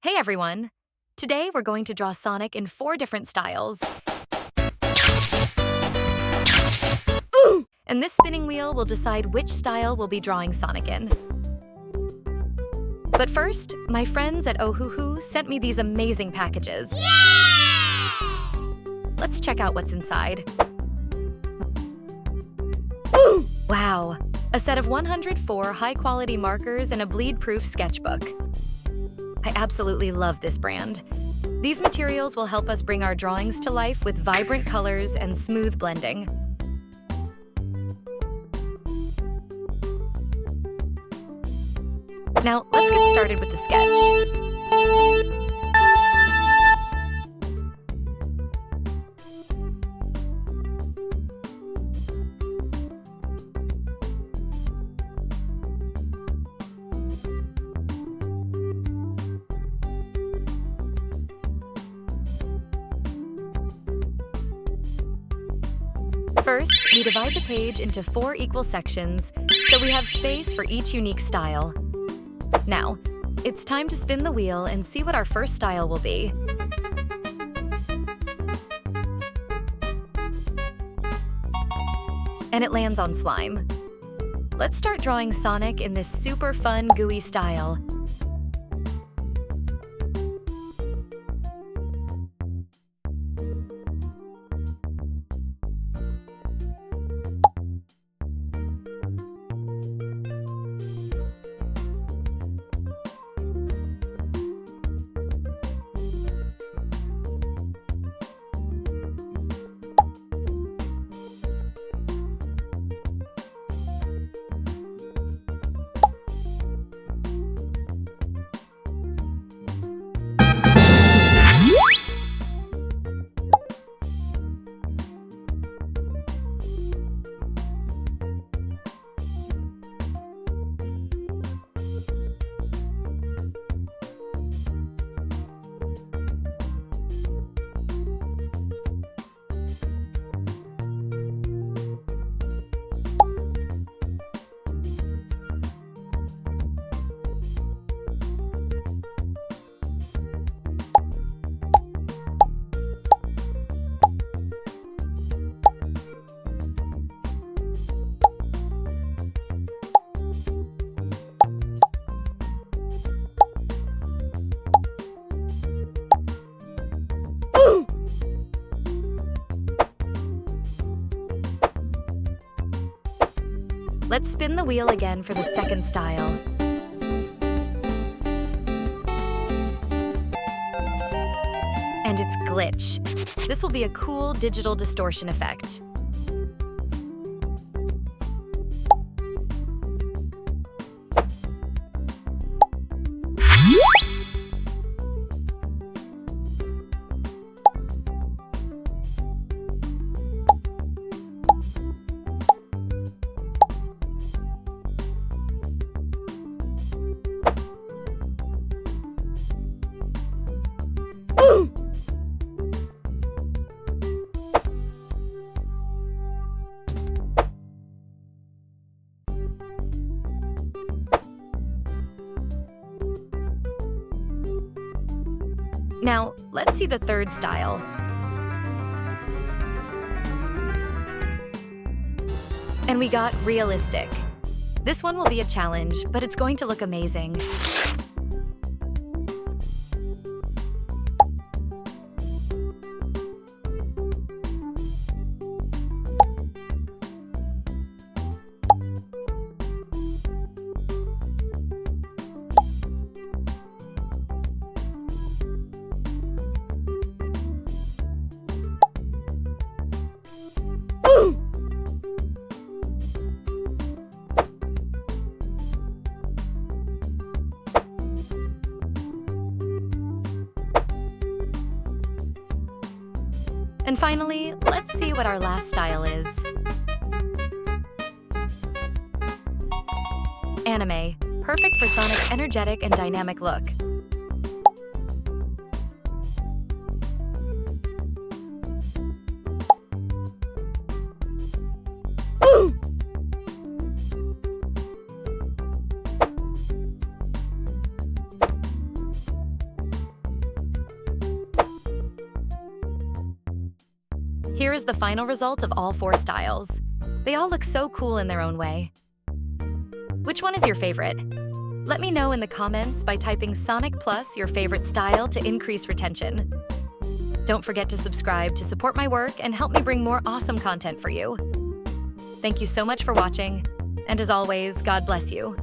Hey everyone! Today we're going to draw Sonic in 4 different styles. And this spinning wheel will decide which style we'll be drawing Sonic in. But first, my friends at Ohuhu sent me these amazing packages. Yeah! Let's check out what's inside. Wow! A set of 104 high-quality markers and a bleed-proof sketchbook. I absolutely love this brand. These materials will help us bring our drawings to life with vibrant colors and smooth blending. Now, let's get started with the sketch. First, we divide the page into 4 equal sections, so we have space for each unique style. Now, it's time to spin the wheel and see what our first style will be. And it lands on slime. Let's start drawing Sonic in this super fun, gooey style. Let's spin the wheel again for the second style. And it's glitch. This will be a cool digital distortion effect. Now, let's see the third style. And we got realistic. This one will be a challenge, but it's going to look amazing. And finally, let's see what our last style is. Anime, perfect for Sonic's energetic and dynamic look. Here is the final result of all 4 styles. They all look so cool in their own way. Which one is your favorite? Let me know in the comments by typing Sonic Plus your favorite style to increase retention. Don't forget to subscribe to support my work and help me bring more awesome content for you. Thank you so much for watching, and as always, God bless you.